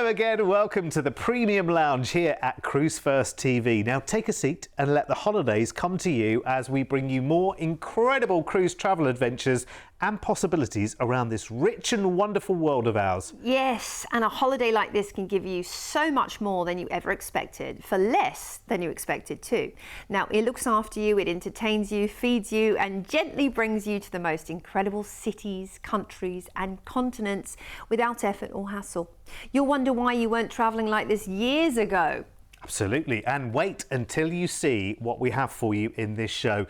Hello again, welcome to the Premium Lounge here at Cruise1st TV. Now take a seat and let the holidays come to you as we bring you more incredible cruise travel adventures and possibilities around this rich and wonderful world of ours. Yes, and a holiday like this can give you so much more than you ever expected, for less than you expected too. Now, it looks after you, it entertains you, feeds you, and gently brings you to the most incredible cities, countries, and continents without effort or hassle. You'll wonder why you weren't traveling like this years ago. Absolutely, and wait until you see what we have for you in this show.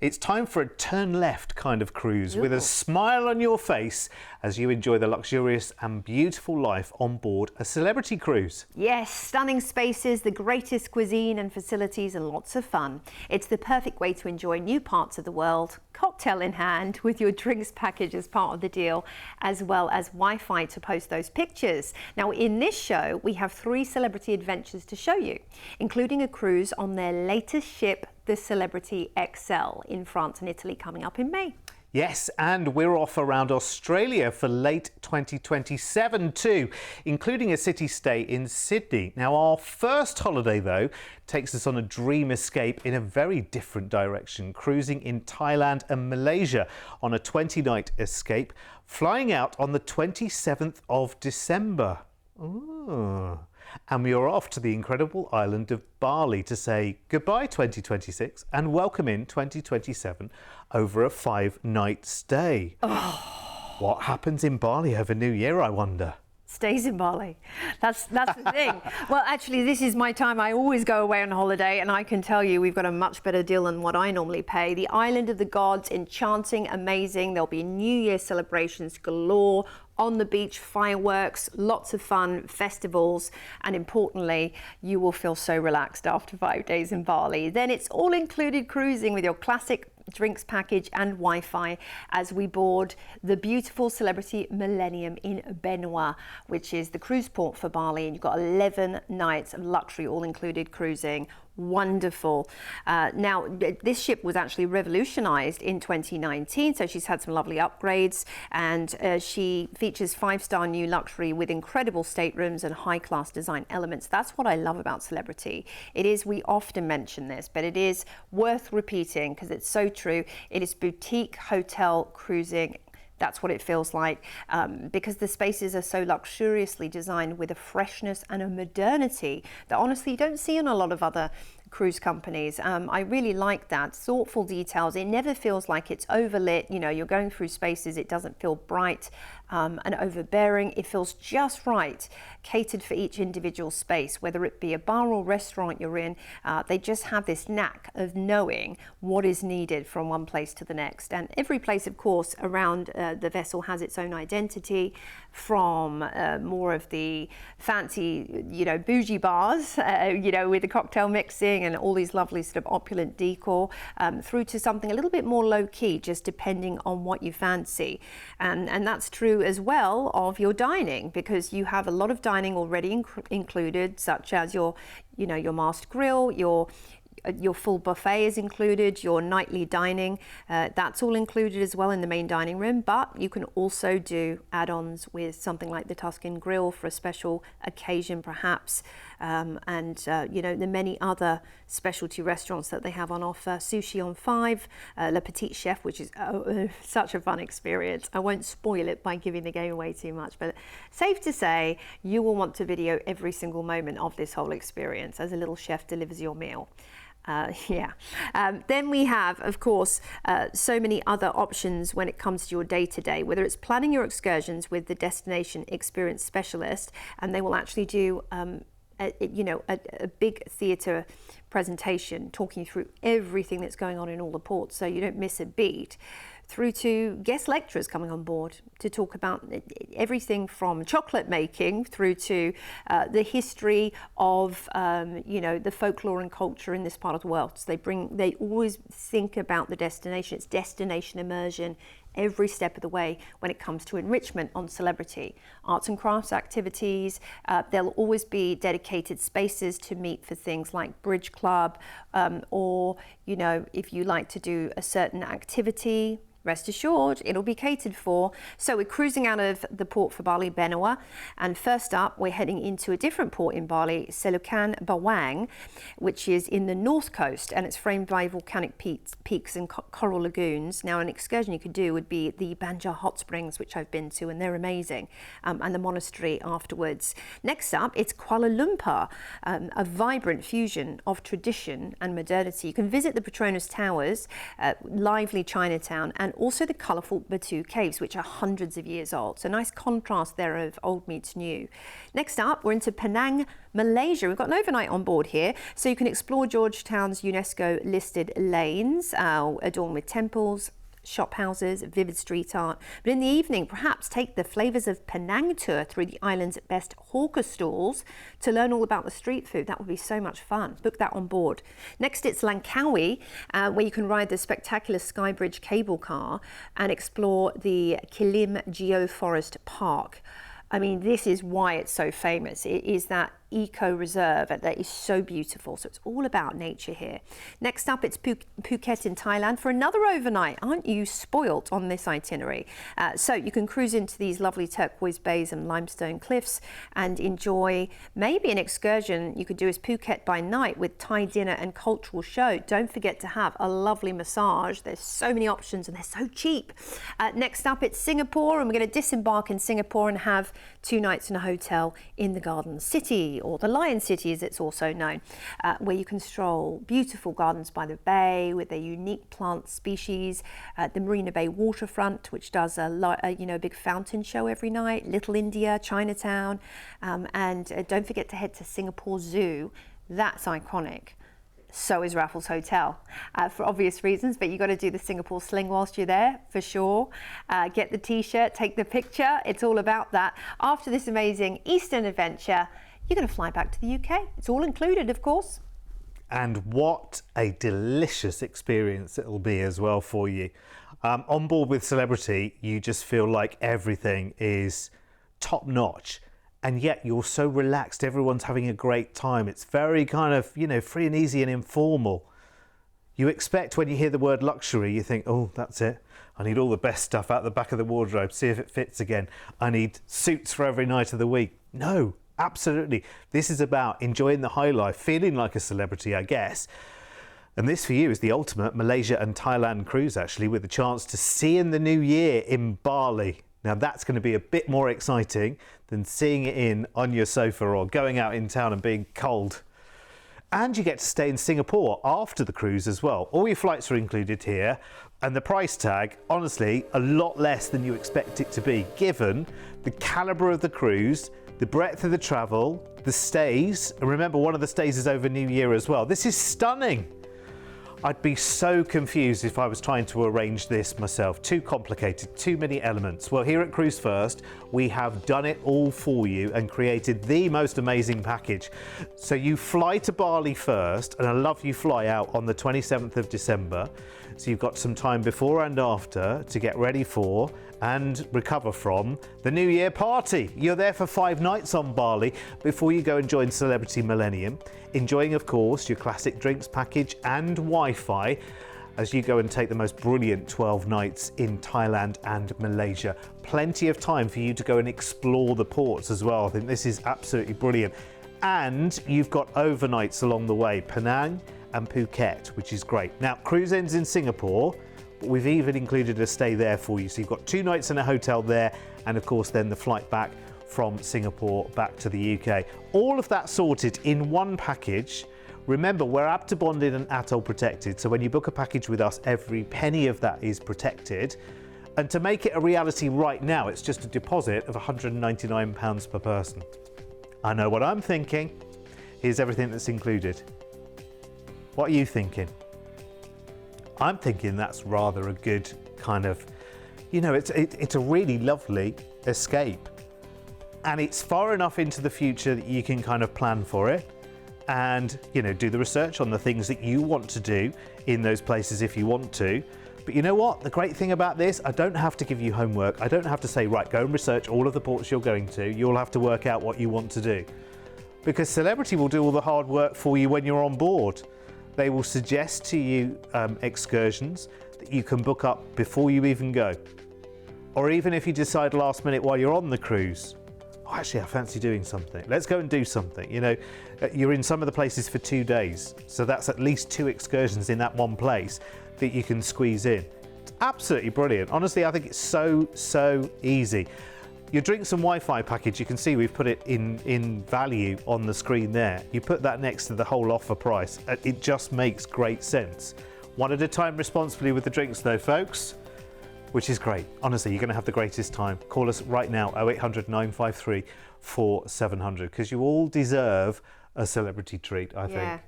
It's time for a turn left kind of cruise with a smile on your face as you enjoy the luxurious and beautiful life on board a celebrity cruise. Yes, stunning spaces, the greatest cuisine and facilities, and lots of fun. It's the perfect way to enjoy new parts of the world, cocktail in hand with your drinks package as part of the deal, as well as Wi-Fi to post those pictures. Now, in this show, we have 3 celebrity adventures to show you, including a cruise on their latest ship, the Celebrity XL, in France and Italy, coming up in May. Yes, and we're off around Australia for late 2027 too, including a city stay in Sydney. Now, our first holiday, though, takes us on a dream escape in a very different direction, cruising in Thailand and Malaysia on a 20-night escape, flying out on the 27th of December. Ooh. And we are off to the incredible island of Bali to say goodbye 2026 and welcome in 2027 over a 5-night stay. Oh. What happens in Bali over New Year, I wonder? Stays in Bali. That's the thing. Well, actually, this is my time. I always go away on holiday, and I can tell you we've got a much better deal than what I normally pay. The Island of the Gods, enchanting, amazing. There'll be New Year celebrations galore, on the beach, fireworks, lots of fun, festivals, and importantly, you will feel so relaxed after 5 days in Bali. Then it's all included cruising with your classic drinks package and Wi-Fi as we board the beautiful Celebrity Millennium in Benoit, which is the cruise port for Bali, and you've got 11 nights of luxury all included cruising. Wonderful. Now, this ship was actually revolutionized in 2019, so she's had some lovely upgrades, and she features 5-star new luxury with incredible staterooms and high-class design elements. That's what I love about Celebrity. It is, we often mention this, but it is worth repeating because it's so true. It is boutique hotel cruising. That's what it feels like, because the spaces are so luxuriously designed with a freshness and a modernity that honestly you don't see in a lot of other cruise companies. I really like that. Thoughtful details. It never feels like it's overlit. You know, you're going through spaces, it doesn't feel bright and overbearing. It feels just right, catered for each individual space, whether it be a bar or restaurant you're in. They just have this knack of knowing what is needed from one place to the next. And every place, of course, around the vessel has its own identity, from more of the fancy, you know, bougie bars, you know, with the cocktail mixing and all these lovely sort of opulent decor, through to something a little bit more low-key, just depending on what you fancy. And that's true as well of your dining, because you have a lot of dining already included, such as your, you know, your masked grill, your full buffet is included, your nightly dining, that's all included as well in the main dining room. But you can also do add-ons with something like the Tuscan Grill for a special occasion perhaps, and you know, the many other specialty restaurants that they have on offer. Sushi on 5, Le Petit Chef, which is such a fun experience. I won't spoil it by giving the game away too much, but safe to say you will want to video every single moment of this whole experience as a little chef delivers your meal. Then we have, of course, so many other options when it comes to your day-to-day, whether it's planning your excursions with the destination experience specialist, and they will actually do a big theatre presentation talking through everything that's going on in all the ports so you don't miss a beat, through to guest lecturers coming on board to talk about everything from chocolate making through to the history of, you know, the folklore and culture in this part of the world. So they always think about the destination. It's destination immersion every step of the way when it comes to enrichment on Celebrity. Arts and crafts activities, there'll always be dedicated spaces to meet for things like bridge club, or, you know, if you like to do a certain activity, Rest assured, it'll be catered for. So we're cruising out of the port for Bali, Benoa, and first up we're heading into a different port in Bali, Selokan Bawang, which is in the north coast, and it's framed by volcanic peaks and coral lagoons. Now an excursion you could do would be the Banjar Hot Springs, which I've been to, and they're amazing, and the monastery afterwards. Next up, it's Kuala Lumpur, a vibrant fusion of tradition and modernity. You can visit the Petronas Towers, lively Chinatown, and also the colourful Batu Caves, which are hundreds of years old. So nice contrast there of old meets new. Next up, we're into Penang, Malaysia. We've got an overnight on board here, so you can explore Georgetown's UNESCO listed lanes, adorned with temples, shop houses, vivid street art. But in the evening, perhaps take the flavours of Penang tour through the island's best hawker stalls to learn all about the street food. That would be so much fun. Book that on board. Next, it's Langkawi, where you can ride the spectacular Skybridge cable car and explore the Kilim Geoforest Park. I mean, this is why it's so famous. It is that eco-reserve that is so beautiful. So it's all about nature here. Next up, it's Phuket in Thailand for another overnight. Aren't you spoilt on this itinerary? So you can cruise into these lovely turquoise bays and limestone cliffs and enjoy maybe an excursion you could do as Phuket by night with Thai dinner and cultural show. Don't forget to have a lovely massage. There's so many options and they're so cheap. Next up, it's Singapore, and we're going to disembark in Singapore and have 2 nights in a hotel in the Garden City, or the Lion City as it's also known, where you can stroll beautiful gardens by the bay with their unique plant species, the Marina Bay waterfront, which does a big fountain show every night, Little India, Chinatown, and don't forget to head to Singapore Zoo. That's iconic. So is Raffles Hotel, for obvious reasons, but you've got to do the Singapore sling whilst you're there, for sure. Get the t-shirt, take the picture. It's all about that. After this amazing Eastern adventure, you're going to fly back to the UK. It's all included, of course. And what a delicious experience it'll be as well for you. On board with Celebrity, you just feel like everything is top notch. And yet you're so relaxed, everyone's having a great time. It's very kind of, free and easy and informal. You expect when you hear the word luxury, you think, oh, that's it. I need all the best stuff out the back of the wardrobe, see if it fits again. I need suits for every night of the week. No, absolutely. This is about enjoying the high life, feeling like a celebrity, I guess. And this for you is the ultimate Malaysia and Thailand cruise, actually, with the chance to see in the new year in Bali. Now that's going to be a bit more exciting than seeing it in on your sofa or going out in town and being cold. And you get to stay in Singapore after the cruise as well. All your flights are included here, and the price tag, honestly, a lot less than you expect it to be, given the calibre of the cruise, the breadth of the travel, the stays, and remember one of the stays is over New Year as well. This is stunning. I'd be so confused if I was trying to arrange this myself. Too complicated, too many elements. Well, here at Cruise1st, we have done it all for you and created the most amazing package. So you fly to Bali first, and I love you fly out on the 27th of December. So you've got some time before and after to get ready for and recover from the New Year party. You're there for 5 nights on Bali before you go and join Celebrity Millennium, enjoying, of course, your classic drinks package and Wi-Fi as you go and take the most brilliant 12 nights in Thailand and Malaysia. Plenty of time for you to go and explore the ports as well. I think this is absolutely brilliant. And you've got overnights along the way, Penang and Phuket, which is great. Now, cruise ends in Singapore, but we've even included a stay there for you. So you've got 2 nights in a hotel there, and of course then the flight back from Singapore back to the UK. All of that sorted in one package. Remember, we're ABTA bonded and ATOL protected, so when you book a package with us, every penny of that is protected. And to make it a reality right now, it's just a deposit of £199 per person. I know what I'm thinking. Here's everything that's included. What are you thinking? I'm thinking that's rather a good kind of, it's a really lovely escape. And it's far enough into the future that you can kind of plan for it and, do the research on the things that you want to do in those places if you want to. But you know what? The great thing about this, I don't have to give you homework. I don't have to say, right, go and research all of the ports you're going to. You'll have to work out what you want to do. Because Celebrity will do all the hard work for you when you're on board. They will suggest to you excursions. that you can book up before you even go. Or even if you decide last minute while you're on the cruise, oh, actually I fancy doing something, let's go and do something. You know, you're in some of the places for 2 days, so that's at least 2 excursions in that one place that you can squeeze in. It's absolutely brilliant. Honestly, I think it's so easy. Your drinks and Wi-Fi package, you can see we've put it in value on the screen there. You put that next to the whole offer price. It just makes great sense. One at a time responsibly with the drinks though, folks, which is great. Honestly, you're going to have the greatest time. Call us right now, 0800 953 4700, because you all deserve a celebrity treat, I think.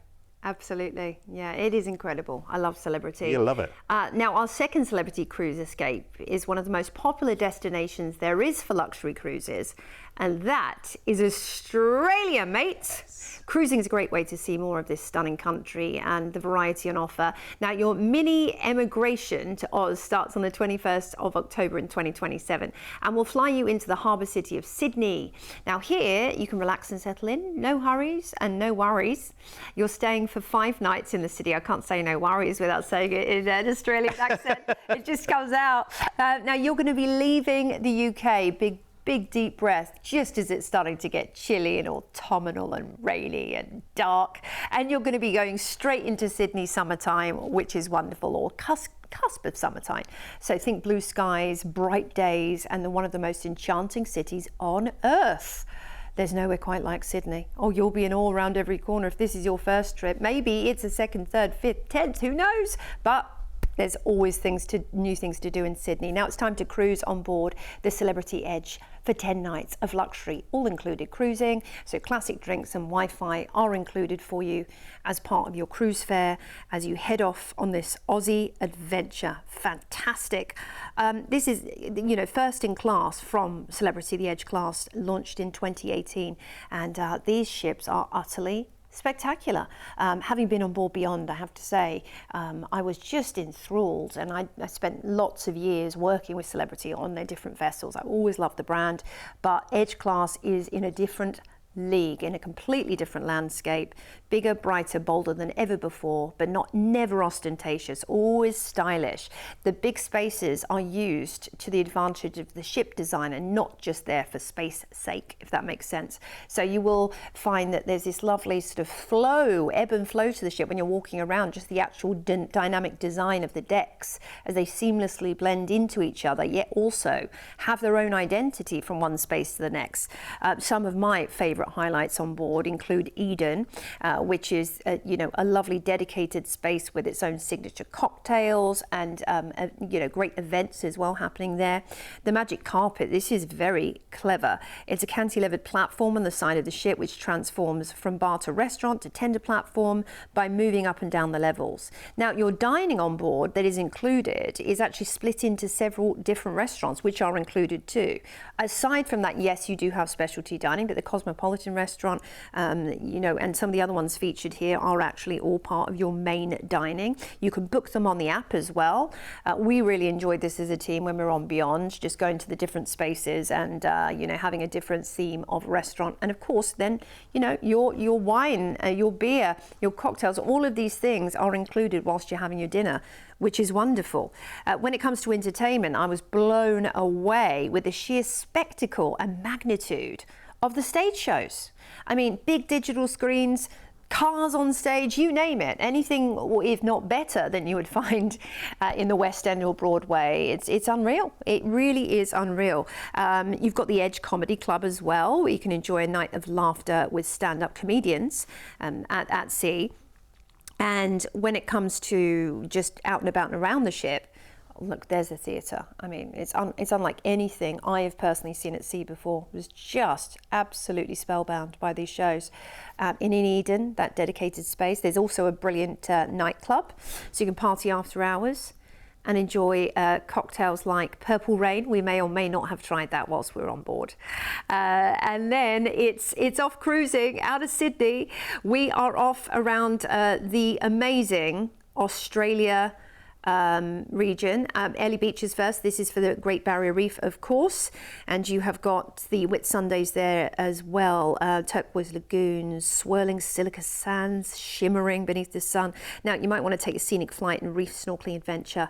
Absolutely. Yeah, it is incredible. I love Celebrity. You love it. Now, our second Celebrity cruise escape is one of the most popular destinations there is for luxury cruises, and that is Australia, mate. Cruising is a great way to see more of this stunning country and the variety on offer. Now, your mini emigration to Oz starts on the 21st of October in 2027 and will fly you into the harbour city of Sydney. Now, here you can relax and settle in, no hurries and no worries. You're staying for 5 nights in the city. I can't say no worries without saying it in an Australian accent. It just comes out. Now, you're going to be leaving the UK, big deep breath, just as it's starting to get chilly and autumnal and rainy and dark, and you're going to be going straight into Sydney summertime, which is wonderful, or cusp of summertime. So think blue skies, bright days, and one of the most enchanting cities on earth. There's nowhere quite like Sydney. Oh, you'll be in awe around every corner. If this is your first trip, maybe it's a second, third, fifth, 10th, who knows? But there's always new things to do in Sydney. Now it's time to cruise on board the Celebrity Edge for 10 nights of luxury, all included cruising. So classic drinks and Wi-Fi are included for you as part of your cruise fare as you head off on this Aussie adventure. Fantastic. This is, you know, first in class from Celebrity, the Edge class, launched in 2018. And these ships are utterly spectacular. Having been on board Beyond, I have to say, I was just enthralled, and I spent lots of years working with Celebrity on their different vessels. I always loved the brand, but Edge Class is in a different league, in a completely different landscape, bigger, brighter, bolder than ever before, but never ostentatious, always stylish. The big spaces are used to the advantage of the ship design and not just there for space sake, if that makes sense. So you will find that there's this lovely sort of flow, ebb and flow to the ship when you're walking around, just the actual dynamic design of the decks as they seamlessly blend into each other, yet also have their own identity from one space to the next. Some of my favourite highlights on board include Eden, which is a lovely dedicated space with its own signature cocktails and great events as well happening there. The Magic Carpet, this is very clever. It's a cantilevered platform on the side of the ship which transforms from bar to restaurant to tender platform by moving up and down the levels. Now, your dining on board that is included is actually split into several different restaurants which are included too. Aside from that, yes, you do have specialty dining, but the Cosmopolitan restaurant, and some of the other ones featured here are actually all part of your main dining. You can book them on the app as well. We really enjoyed this as a team when we were on Beyond, just going to the different spaces and having a different theme of restaurant, and of course then your wine, your beer, your cocktails, all of these things are included whilst you're having your dinner, which is wonderful. When it comes to entertainment, I was blown away with the sheer spectacle and magnitude of the stage shows. I mean, big digital screens, cars on stage, you name it. Anything, if not better, than you would find in the West End or Broadway. It's unreal. It really is unreal. You've got the Edge Comedy Club as well, where you can enjoy a night of laughter with stand-up comedians at sea. And when it comes to just out and about and around the ship, look, there's a theatre. I mean, it's unlike anything I have personally seen at sea before. I was just absolutely spellbound by these shows. In Eden, that dedicated space, there's also a brilliant nightclub, so you can party after hours and enjoy cocktails like Purple Rain. We may or may not have tried that whilst we were on board. And then it's off cruising out of Sydney. We are off around the amazing Australia region. Early beaches first. This is for the Great Barrier Reef, of course, and you have got the Whitsundays there as well. Turquoise lagoons, swirling silica sands, shimmering beneath the sun. Now you might want to take a scenic flight and reef snorkeling adventure.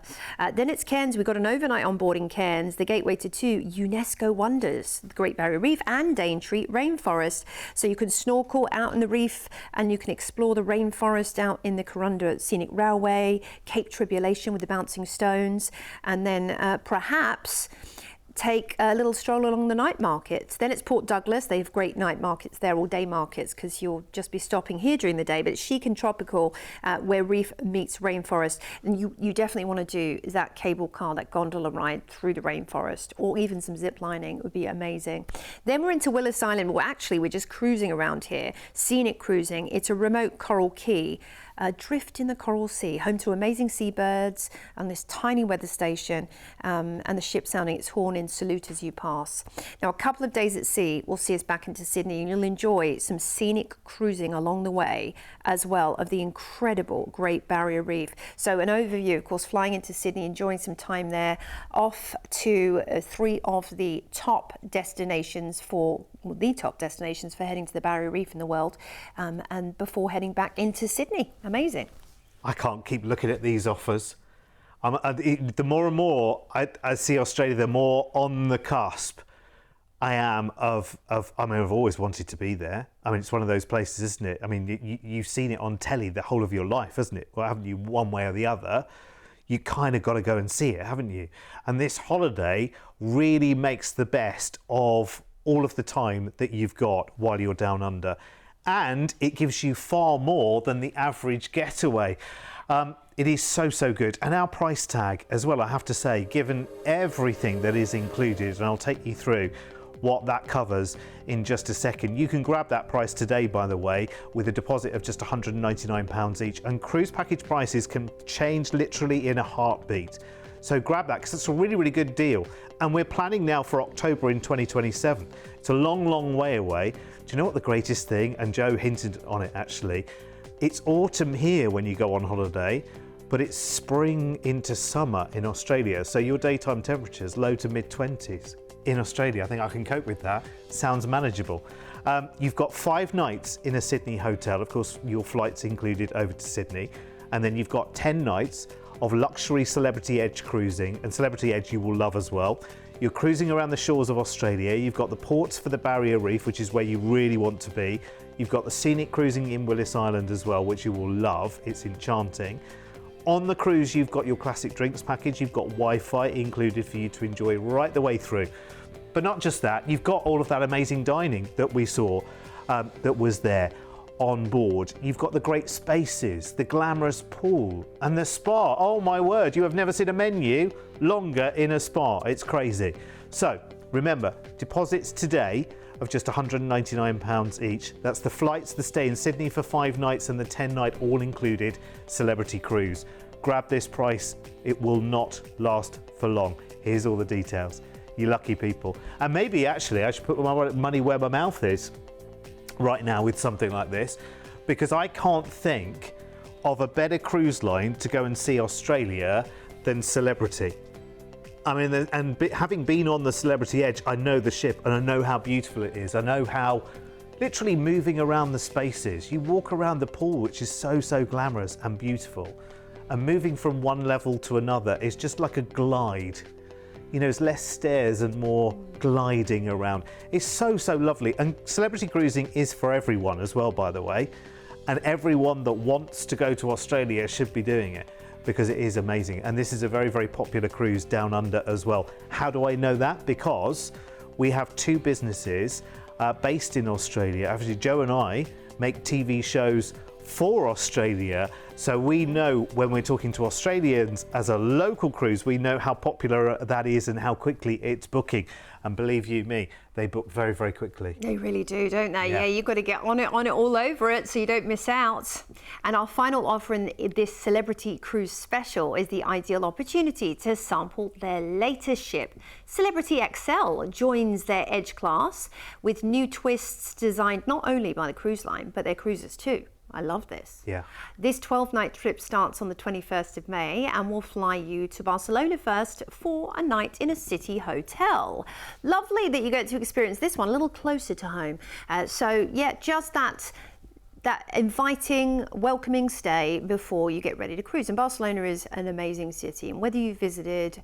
Then it's Cairns. We've got an overnight on board in Cairns, the gateway to two UNESCO wonders, the Great Barrier Reef and Daintree rainforest. So you can snorkel out in the reef and you can explore the rainforest out in the Corunda Scenic Railway, Cape Tribulation with the bouncing stones, and then perhaps take a little stroll along the night markets. Then it's Port Douglas. They have great night markets there, all day markets, because you'll just be stopping here during the day. But it's chic and tropical, where reef meets rainforest. And you definitely want to do that cable car, that gondola ride through the rainforest, or even some zip lining would be amazing. Then we're into Willis Island. Well, actually, we're just cruising around here, scenic cruising. It's a remote coral key. Adrift in the Coral Sea, home to amazing seabirds and this tiny weather station, and the ship sounding its horn in salute as you pass. Now, a couple of days at sea will see us back into Sydney, and you'll enjoy some scenic cruising along the way as well of the incredible Great Barrier Reef. So an overview, of course, flying into Sydney, enjoying some time there, off to three of the top destinations for heading to the Barrier Reef in the world, and before heading back into Sydney. Amazing. I can't keep looking at these offers. The more and more I see Australia, the more on the cusp I am of. I mean, I've always wanted to be there. I mean, it's one of those places, isn't it? I mean, you've seen it on telly the whole of your life, hasn't it? Well, haven't you? One way or the other, you kind of got to go and see it, haven't you? And this holiday really makes the best of all of the time that you've got while you're down under. And it gives you far more than the average getaway. It is so good. And our price tag as well, I have to say, given everything that is included, and I'll take you through what that covers in just a second. You can grab that price today, by the way, with a deposit of just £199 each. And cruise package prices can change literally in a heartbeat. So grab that, because it's a really good deal. And we're planning now for October in 2027. It's a long way away. Do you know what the greatest thing, and Joe hinted on it actually, it's autumn here when you go on holiday, but it's spring into summer in Australia. So your daytime temperatures low to mid 20s in Australia. I think I can cope with that. Sounds manageable. You've got 5 nights in a Sydney hotel. Of course, your flight's included over to Sydney. And then you've got 10 nights of luxury Celebrity Edge cruising, and Celebrity Edge you will love as well. You're cruising around the shores of Australia. You've got the ports for the Barrier Reef, which is where you really want to be. You've got the scenic cruising in Willis Island as well, which you will love. It's enchanting. On the cruise, you've got your classic drinks package. You've got Wi-Fi included for you to enjoy right the way through. But not just that, you've got all of that amazing dining that we saw that was there on board. You've got the great spaces, the glamorous pool, and the spa. Oh my word, you have never seen a menu longer in a spa. It's crazy. So remember, deposits today of just £199 each. That's the flights, the stay in Sydney for 5 nights, and the 10-night all-included Celebrity Cruise. Grab this price, it will not last for long. Here's all the details. You lucky people. And maybe actually I should put my money where my mouth is right now with something like this, because I can't think of a better cruise line to go and see Australia than Celebrity. I mean, having been on the Celebrity Edge, I know the ship and I know how beautiful it is. I know how literally moving around the spaces. You walk around the pool, which is so glamorous and beautiful, and moving from one level to another is just like a glide. You know, it's less stairs and more gliding around. It's so lovely. And Celebrity Cruising is for everyone as well, by the way. And everyone that wants to go to Australia should be doing it, because it is amazing. And this is a very popular cruise down under as well. How do I know that? Because we have 2 businesses based in Australia. Actually, Joe and I make TV shows for Australia, so we know when we're talking to Australians as a local cruise, we know how popular that is and how quickly it's booking. And believe you me, they book very quickly. They really do, don't they? Yeah, you've got to get on it all over it so you don't miss out. And our final offer in this Celebrity Cruise special is the ideal opportunity to sample their latest ship. Celebrity XL joins their Edge class with new twists designed not only by the cruise line, but their cruisers too. I love this. Yeah. This 12-night trip starts on the 21st of May and will fly you to Barcelona first for a night in a city hotel. Lovely that you get to experience this one a little closer to home. So yeah, just that inviting, welcoming stay before you get ready to cruise. And Barcelona is an amazing city, and whether you've visited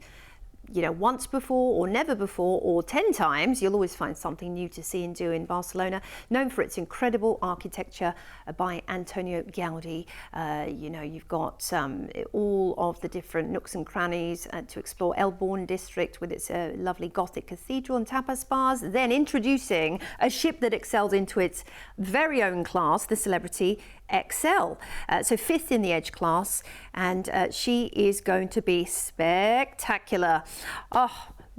once before or never before or 10 times, you'll always find something new to see and do in Barcelona. Known for its incredible architecture by Antonio Gaudi. You've got all of the different nooks and crannies to explore. El Born district with its lovely Gothic cathedral and tapas bars. Then introducing a ship that excels into its very own class, the Celebrity XL. So 5th in the Edge class, and she is going to be spectacular.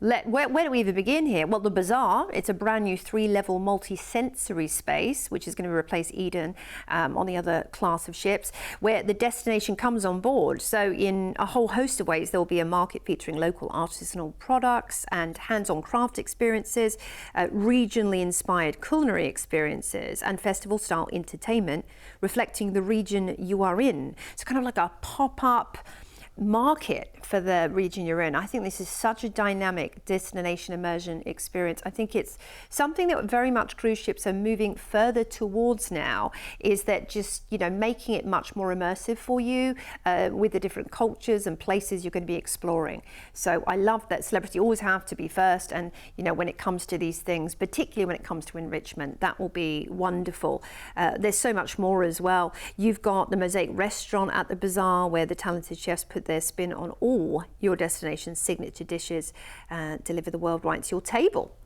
Where do we even begin here? Well, the Bazaar, it's a brand new 3-level multi-sensory space, which is going to replace Eden on the other class of ships, where the destination comes on board. So in a whole host of ways, there will be a market featuring local artisanal products and hands-on craft experiences, regionally inspired culinary experiences, and festival-style entertainment, reflecting the region you are in. It's kind of like a pop-up market for the region you're in. I think this is such a dynamic destination immersion experience. I think it's something that very much cruise ships are moving further towards now, is that just making it much more immersive for you with the different cultures and places you're going to be exploring. So I love that Celebrity always have to be first, and when it comes to these things, particularly when it comes to enrichment, that will be wonderful. There's so much more as well. You've got the Mosaic restaurant at the Bazaar, where the talented chefs put their spin on all your destination's signature dishes, deliver the world right to your table.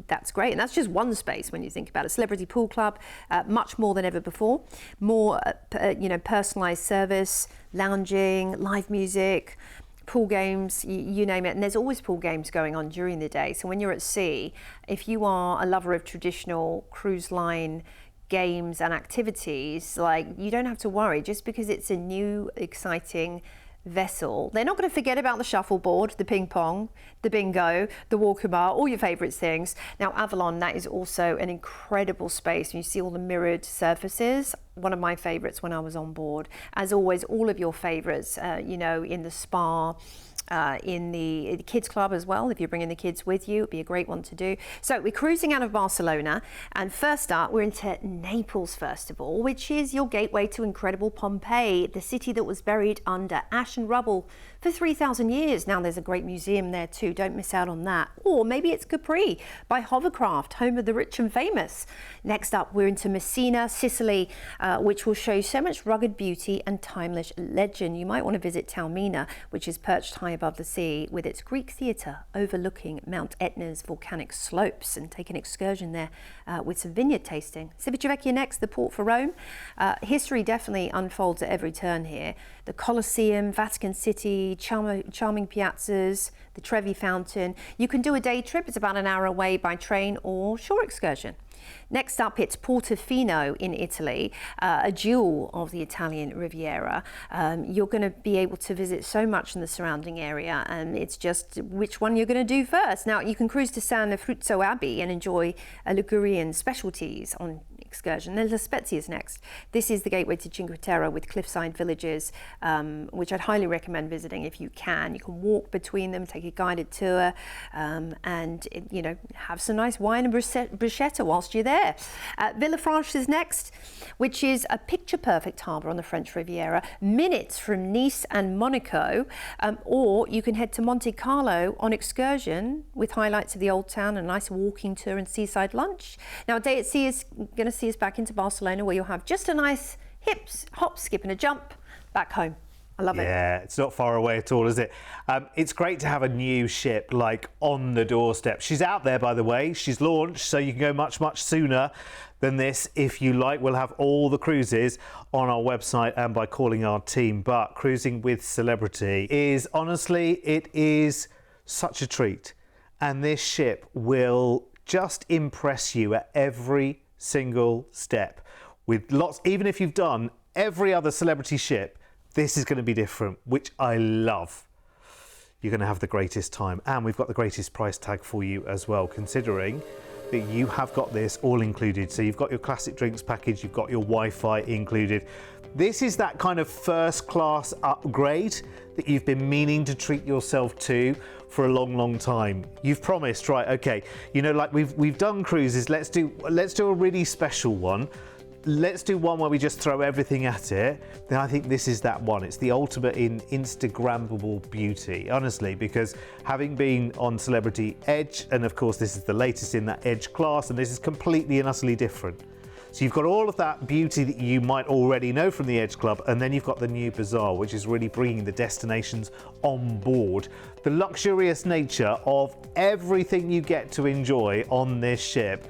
That's great, and that's just one space when you think about it. Celebrity Pool Club, much more than ever before. More, personalised service, lounging, live music, pool games, you name it. And there's always pool games going on during the day. So when you're at sea, if you are a lover of traditional cruise line games and activities, you don't have to worry just because it's a new, exciting vessel. They're not going to forget about the shuffleboard, the ping pong, the bingo, the walker bar, all your favourites things. Now Avalon, that is also an incredible space. You see all the mirrored surfaces. One of my favourites when I was on board. As always, all of your favourites, in the spa, in the kids club as well. If you're bringing the kids with you, it'd be a great one to do. So we're cruising out of Barcelona, and first up we're into Naples, first of all, which is your gateway to incredible Pompeii, the city that was buried under ash and rubble for 3,000 years. Now there's a great museum there too, don't miss out on that. Or maybe it's Capri by Hovercraft, home of the rich and famous. Next up we're into Messina, Sicily, which will show you so much rugged beauty and timeless legend. You might want to visit Taormina, which is perched high above the sea with its Greek theatre overlooking Mount Etna's volcanic slopes, and take an excursion there with some vineyard tasting. Civitavecchia next, the port for Rome. History definitely unfolds at every turn here. The Colosseum, Vatican City, charming piazzas, the Trevi Fountain. You can do a day trip, it's about an hour away by train or shore excursion. Next up, it's Portofino in Italy, a jewel of the Italian Riviera. You're going to be able to visit so much in the surrounding area, and it's just which one you're going to do first. Now, you can cruise to San Fruzzo Abbey and enjoy Ligurian specialties on excursion. Then La Spezia is next. This is the gateway to Cinque Terre with cliffside villages, which I'd highly recommend visiting if you can. You can walk between them, take a guided tour, and have some nice wine and bruschetta whilst you're there. Villefranche is next, which is a picture-perfect harbour on the French Riviera, minutes from Nice and Monaco, or you can head to Monte Carlo on excursion with highlights of the Old Town, a nice walking tour and seaside lunch. Now, a day at sea is going to see us back into Barcelona, where you'll have just a nice hop, skip and a jump back home. I love it. Yeah, it's not far away at all, is it? It's great to have a new ship on the doorstep. She's out there, by the way. She's launched, so you can go much, much sooner than this if you like. We'll have all the cruises on our website and by calling our team. But cruising with Celebrity is, honestly, it is such a treat. And this ship will just impress you at every single step. With lots, even if you've done every other Celebrity ship, this is going to be different, which I love. You're going to have the greatest time, and we've got the greatest price tag for you as well, considering that you have got this all included. So you've got your classic drinks package, you've got your Wi-Fi included. This is that kind of first class upgrade that you've been meaning to treat yourself to for a long time. You've promised, right, okay, you know, like we've done cruises, let's do a really special one. Let's do one where we just throw everything at it. Then I think this is that one. It's the ultimate in Instagrammable beauty, honestly, because having been on Celebrity Edge, and of course this is the latest in that Edge class, and this is completely and utterly different. So you've got all of that beauty that you might already know from the Edge Club, and then you've got the new Bazaar, which is really bringing the destinations on board. The luxurious nature of everything you get to enjoy on this ship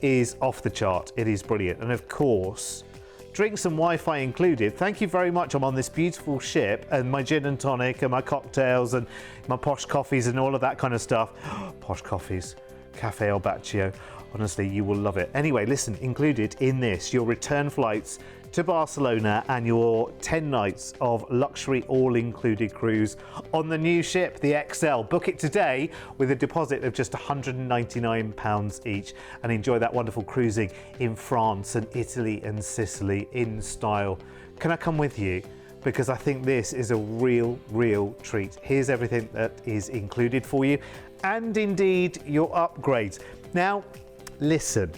is off the chart. It is brilliant. And of course, drinks and Wi-Fi included. Thank you very much. I'm on this beautiful ship, and my gin and tonic and my cocktails and my posh coffees and all of that kind of stuff. Posh coffees, Cafe El Baccio. Honestly, you will love it. Anyway, listen, included in this, your return flights to Barcelona and your 10 nights of luxury all-included cruise on the new ship, the XL. Book it today with a deposit of just £199 each and enjoy that wonderful cruising in France and Italy and Sicily in style. Can I come with you? Because I think this is a real treat. Here's everything that is included for you, and indeed your upgrades. Now, listen.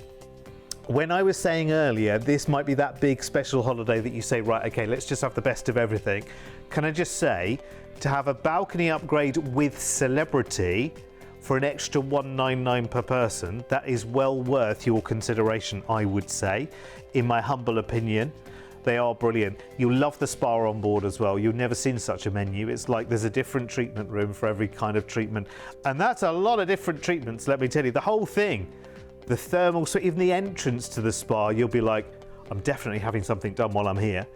When I was saying earlier, this might be that big special holiday that you say, right, okay, let's just have the best of everything. Can I just say, to have a balcony upgrade with Celebrity for an extra $199 per person, that is well worth your consideration, I would say, in my humble opinion. They are brilliant. You'll love the spa on board as well. You've never seen such a menu. It's like there's a different treatment room for every kind of treatment. And that's a lot of different treatments, let me tell you. The whole thing. The thermal, so even the entrance to the spa, you'll be like, I'm definitely having something done while I'm here.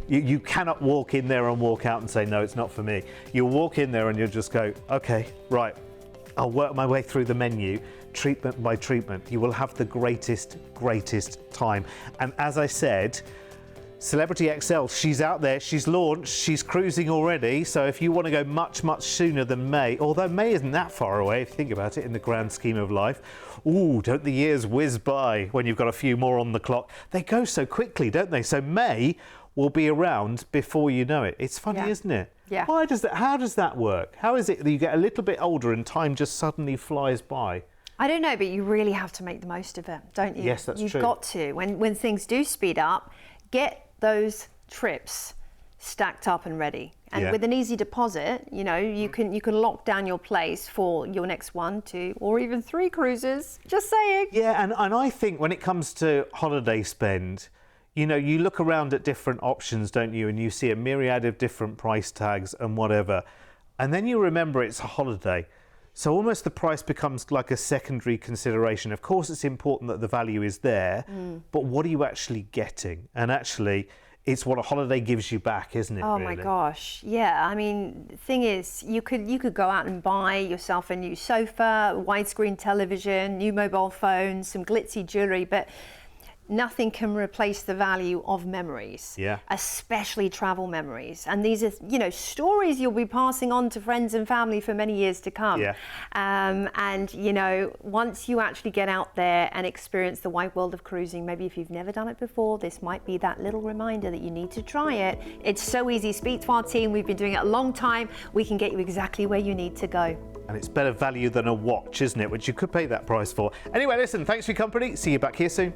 You cannot walk in there and walk out and say, no, it's not for me. You'll walk in there and you'll just go, okay, right, I'll work my way through the menu, treatment by treatment. You will have the greatest time. And as I said, Celebrity XL, she's out there, she's launched, she's cruising already. So if you want to go much sooner than May, although May isn't that far away if you think about it in the grand scheme of life. Ooh, don't the years whiz by when you've got a few more on the clock? They go so quickly, don't they? So May will be around before you know it. It's funny, isn't it? Yeah. How does that work? How is it that you get a little bit older and time just suddenly flies by? I don't know, but you really have to make the most of it, don't you? Yes, that's true. You've got to. When things do speed up, get those trips stacked up and ready. And with an easy deposit, you know, you can lock down your place for your next 1, 2, or even 3 cruises. Just saying. Yeah, and I think when it comes to holiday spend, you know, you look around at different options, don't you? And you see a myriad of different price tags and whatever. And then you remember it's a holiday. So almost the price becomes like a secondary consideration. Of course, it's important that the value is there, but what are you actually getting? And actually, it's what a holiday gives you back, isn't it? Oh really? my gosh, yeah. I mean, the thing is, you could go out and buy yourself a new sofa, widescreen television, new mobile phone, some glitzy jewelry, but nothing can replace the value of memories, especially travel memories. And these are, you know, stories you'll be passing on to friends and family for many years to come. And, you know, once you actually get out there and experience the wide world of cruising, maybe if you've never done it before, this might be that little reminder that you need to try it. It's so easy. Speak to our team. We've been doing it a long time. We can get you exactly where you need to go. And it's better value than a watch, isn't it? Which you could pay that price for. Anyway, listen, thanks for your company. See you back here soon.